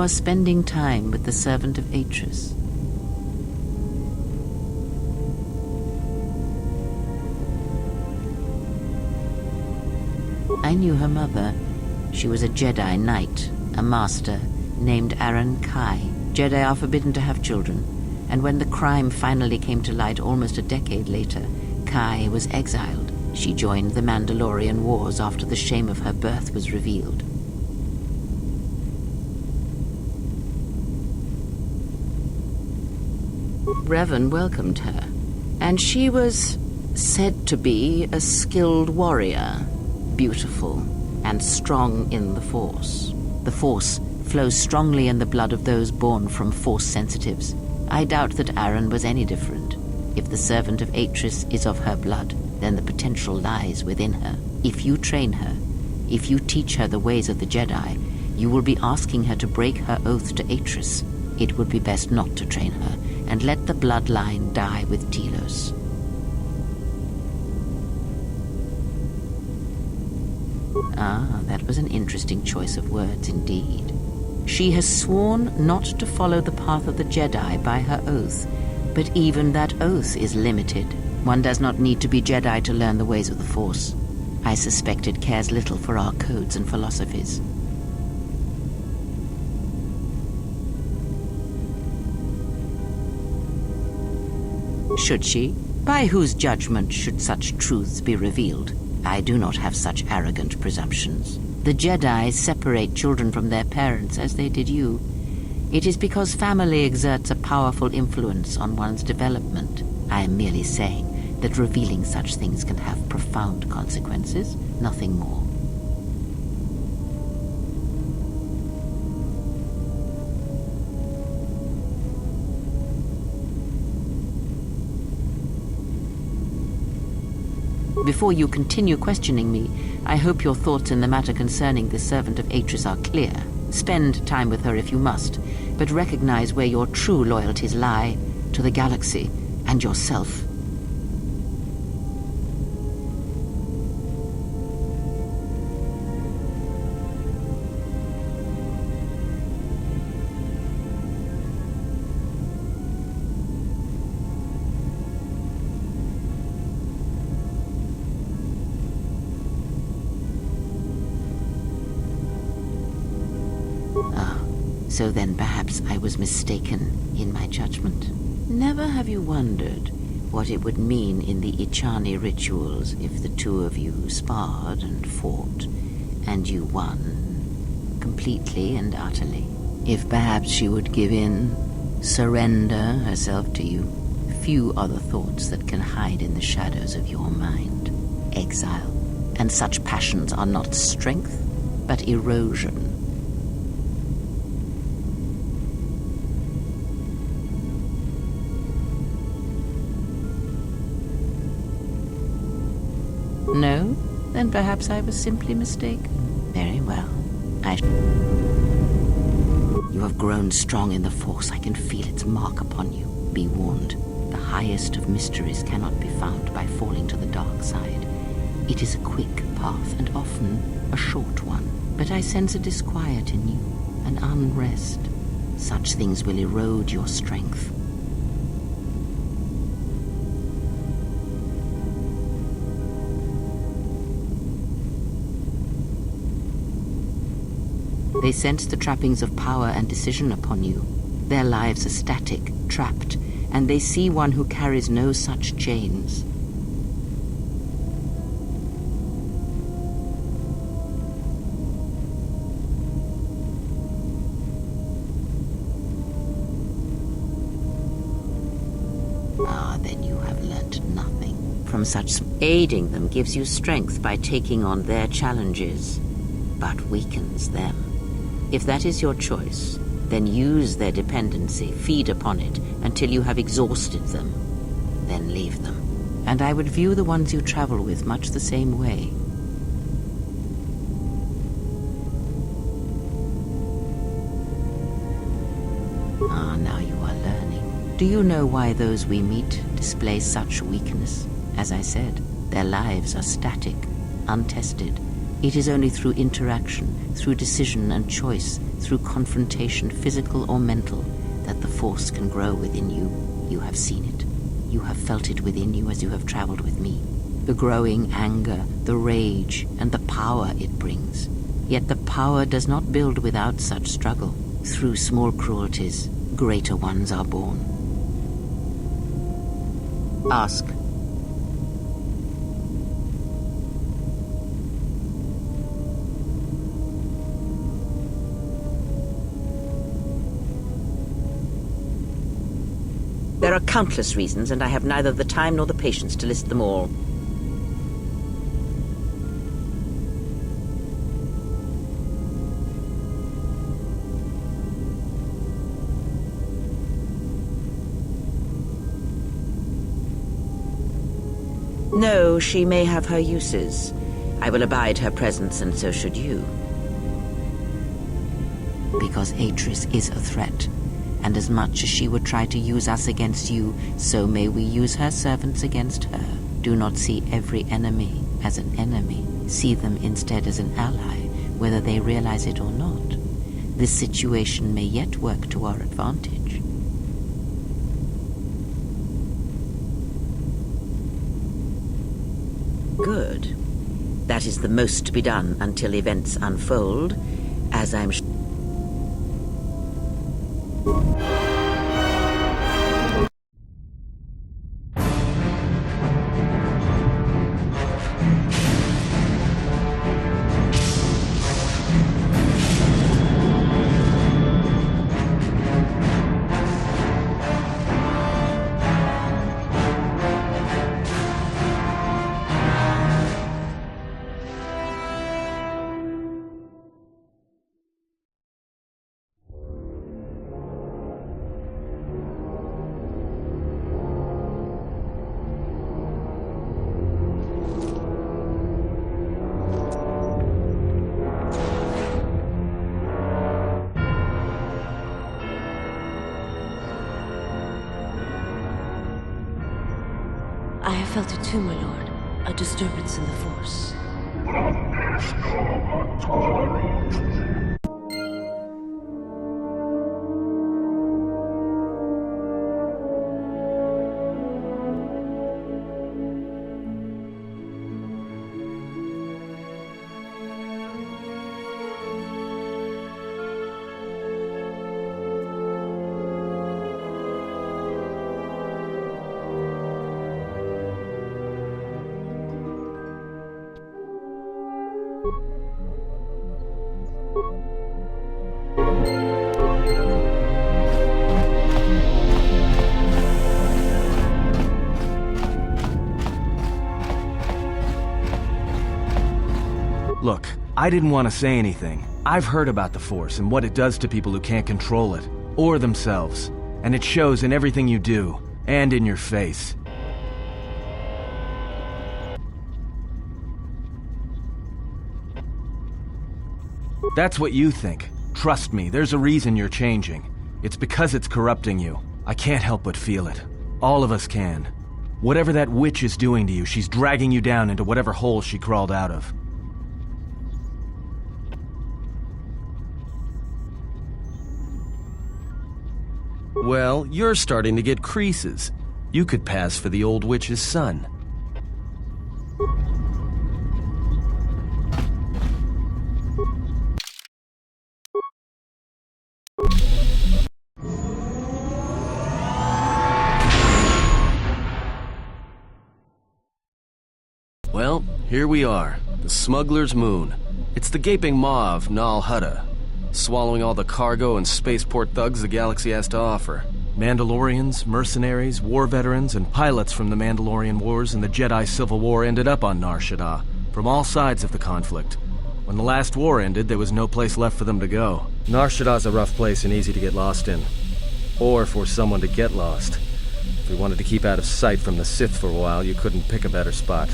are spending time with the servant of Atris. I knew her mother. She was a Jedi Knight, a master, named Aaron Kai. Jedi are forbidden to have children, and when the crime finally came to light almost a decade later, Kai was exiled. She joined the Mandalorian Wars after the shame of her birth was revealed. Revan welcomed her, and she was said to be a skilled warrior, beautiful and strong in the Force. The Force flows strongly in the blood of those born from Force sensitives. I doubt that Aaron was any different. If the servant of Atris is of her blood, then the potential lies within her. If you train her, if you teach her the ways of the Jedi, you will be asking her to break her oath to Atris. It would be best not to train her, and let the bloodline die with Telos. Ah, that was an interesting choice of words indeed. She has sworn not to follow the path of the Jedi by her oath, but even that oath is limited. One does not need to be Jedi to learn the ways of the Force. I suspect it cares little for our codes and philosophies. Should she? By whose judgment should such truths be revealed? I do not have such arrogant presumptions. The Jedi separate children from their parents as they did you. It is because family exerts a powerful influence on one's development. I am merely saying that revealing such things can have profound consequences, nothing more. Before you continue questioning me, I hope your thoughts in the matter concerning the servant of Atris are clear. Spend time with her if you must, but recognize where your true loyalties lie, to the galaxy and yourself. So then perhaps I was mistaken in my judgment. Never have you wondered what it would mean in the Ichani rituals if the two of you sparred and fought, and you won, completely and utterly? If perhaps she would give in, surrender herself to you? Few are the thoughts that can hide in the shadows of your mind. Exile, and such passions are not strength, but erosion. No? Then perhaps I was simply mistaken. Very well. You have grown strong in the Force. I can feel its mark upon you. Be warned. The highest of mysteries cannot be found by falling to the dark side. It is a quick path and often a short one. But I sense a disquiet in you, an unrest. Such things will erode your strength. They sense the trappings of power and decision upon you. Their lives are static, trapped, and they see one who carries no such chains. Ah, then you have learnt nothing from such. Aiding them gives you strength by taking on their challenges, but weakens them. If that is your choice, then use their dependency, feed upon it, until you have exhausted them. Then leave them. And I would view the ones you travel with much the same way. Ah, now you are learning. Do you know why those we meet display such weakness? As I said, their lives are static, untested. It is only through interaction, through decision and choice, through confrontation, physical or mental, that the Force can grow within you. You have seen it. You have felt it within you as you have traveled with me. The growing anger, the rage, and the power it brings. Yet the power does not build without such struggle. Through small cruelties, greater ones are born. Ask. There are countless reasons, and I have neither the time nor the patience to list them all. No, she may have her uses. I will abide her presence, and so should you. Because Atris is a threat, and as much as she would try to use us against you, so may we use her servants against her. Do not see every enemy as an enemy. See them instead as an ally, whether they realize it or not. This situation may yet work to our advantage. Good. That is the most to be done until events unfold, as I'm sure. I have felt it too, my lord. A disturbance in the Force. Look, I didn't want to say anything. I've heard about the Force and what it does to people who can't control it, or themselves. And it shows in everything you do, and in your face. That's what you think. Trust me, there's a reason you're changing. It's because it's corrupting you. I can't help but feel it. All of us can. Whatever that witch is doing to you, she's dragging you down into whatever hole she crawled out of. Well, you're starting to get creases. You could pass for the old witch's son. Well, here we are, the Smuggler's Moon. It's the gaping maw of Nal Hutta, swallowing all the cargo and spaceport thugs the galaxy has to offer. Mandalorians, mercenaries, war veterans, and pilots from the Mandalorian Wars and the Jedi Civil War ended up on Nar Shaddaa, from all sides of the conflict. When the last war ended, there was no place left for them to go. Nar Shaddaa's a rough place and easy to get lost in. Or for someone to get lost. If we wanted to keep out of sight from the Sith for a while, you couldn't pick a better spot.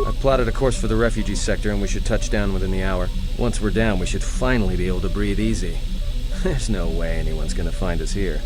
I've plotted a course for the refugee sector and we should touch down within the hour. Once we're down, we should finally be able to breathe easy. There's no way anyone's gonna find us here.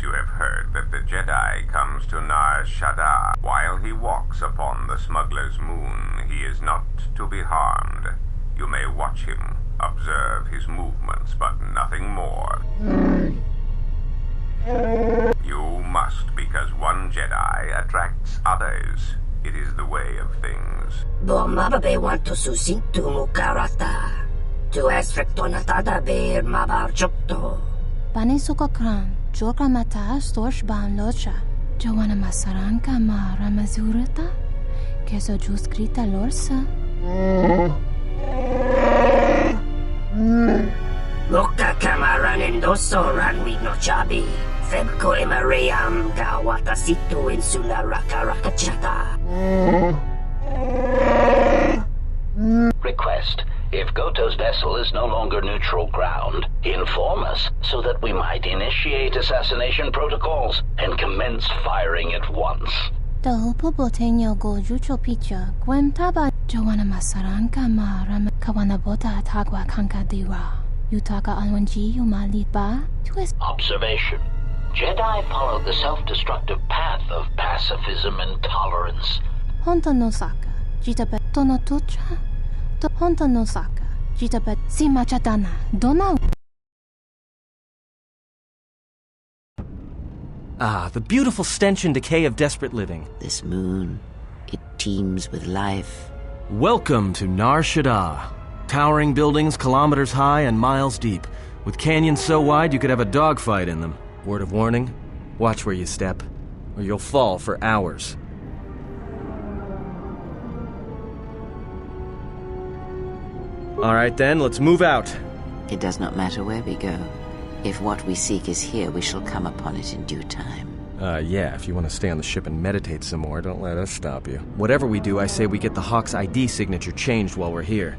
you have heard that the Jedi comes to Nar Shaddaa. While he walks upon the smuggler's moon, he is not to be harmed. You may watch him, observe his movements, but nothing more. You must, because one Jedi attracts others. It is the way of things. Bomababe want to susintu mukarata. Tu esfrektonatada beer mabarchokto. Banisukakran, Joka mata storch ban locha. Joanna masaranka ma ramazurata. Keso juskrita lorsa. Loka kamaran endoso ranwi no chabi. Febko emariam gawata situ insula raka rakachata. Request. If Kotor's vessel is no longer neutral ground, inform us so that we might initiate assassination protocols and commence firing at once. Dahupo boteño go jucho picha. Gwem taba Joanna masaranka ma ram kawanabota atagwa kanka dira. Utaka alwanji umaliba. Observation. Jedi follow the self-destructive path of pacifism and tolerance. Honta no saka. Jitabe tonotucha. Honta no saka. Jitabe simachadana. Dona. Ah, the beautiful stench and decay of desperate living. This moon, it teems with life. Welcome to Nar Shaddaa. Towering buildings kilometers high and miles deep, with canyons so wide you could have a dogfight in them. Word of warning, watch where you step, or you'll fall for hours. All right then, let's move out. It does not matter where we go. If what we seek is here, we shall come upon it in due time. Yeah, if you want to stay on the ship and meditate some more, don't let us stop you. Whatever we do, I say we get the Hawk's ID signature changed while we're here.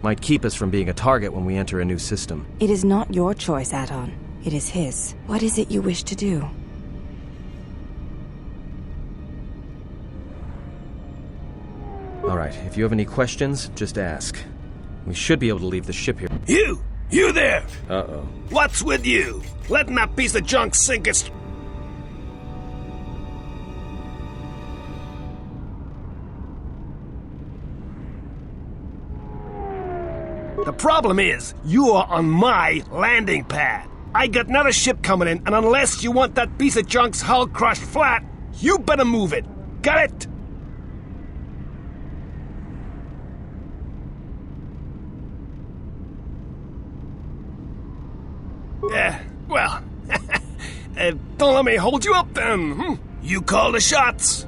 Might keep us from being a target when we enter a new system. It is not your choice, Adon. It is his. What is it you wish to do? All right, if you have any questions, just ask. We should be able to leave the ship here. You there! Uh-oh. What's with you? Letting that piece of junk sink its... The problem is, you are on my landing pad. I got another ship coming in, and unless you want that piece of junk's hull crushed flat, you better move it. Got it? Well, don't let me hold you up then. You call the shots.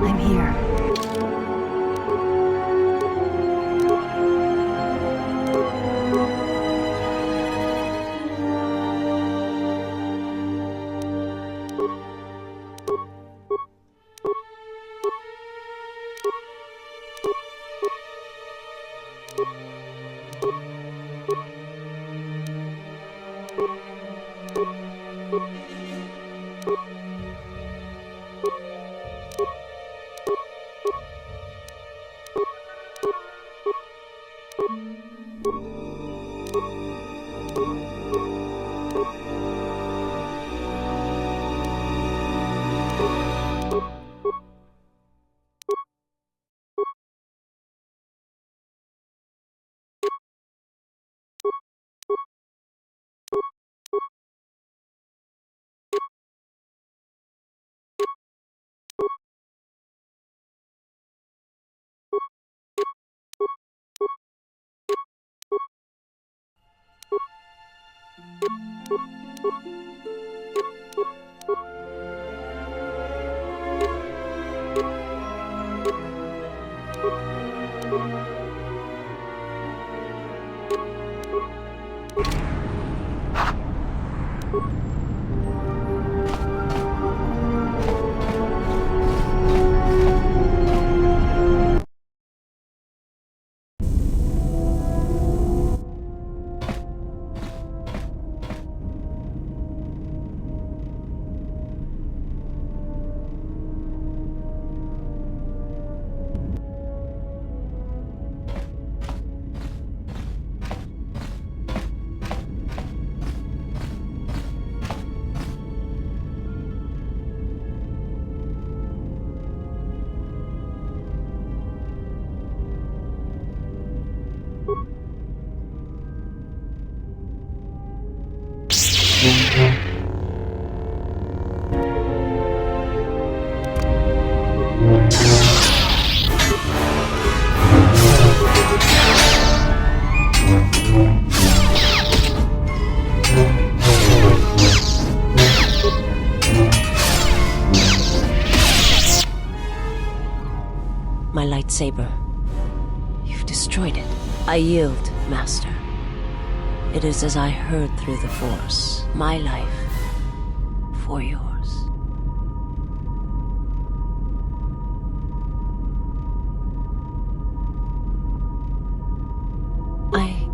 I'm here. My lightsaber. You've destroyed it. I yield, Master. It is as I heard through the Force. My life for yours. I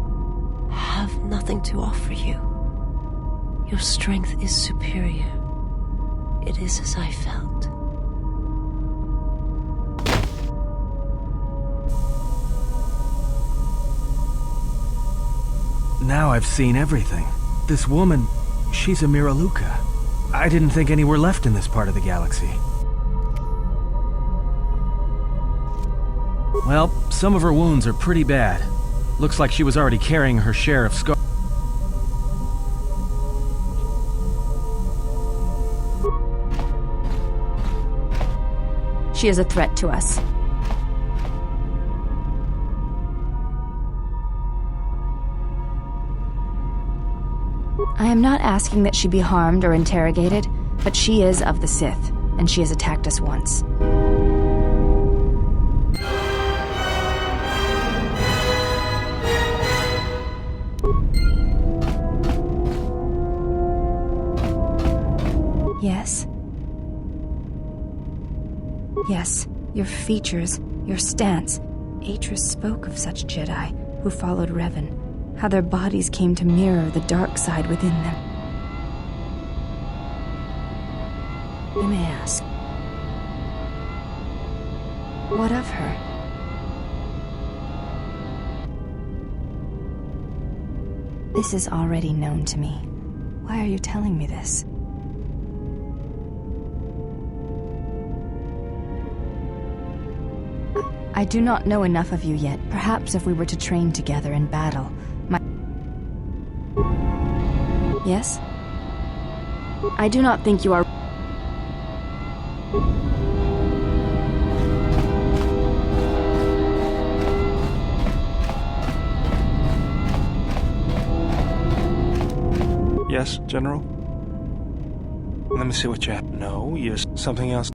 have nothing to offer you. Your strength is superior. It is as I felt. Now I've seen everything. This woman, she's a Miraluka. I didn't think any were left in this part of the galaxy. Well, some of her wounds are pretty bad. Looks like she was already carrying her share of scars. She is a threat to us. I am not asking that she be harmed or interrogated, but she is of the Sith, and she has attacked us once. Yes. Yes, your features, your stance. Atris spoke of such Jedi who followed Revan. How their bodies came to mirror the dark side within them. You may ask, what of her? This is already known to me. Why are you telling me this? I do not know enough of you yet. Perhaps if we were to train together in battle, Yes? I do not think you are... Yes, General? Let me see what you have. No, yes, something else.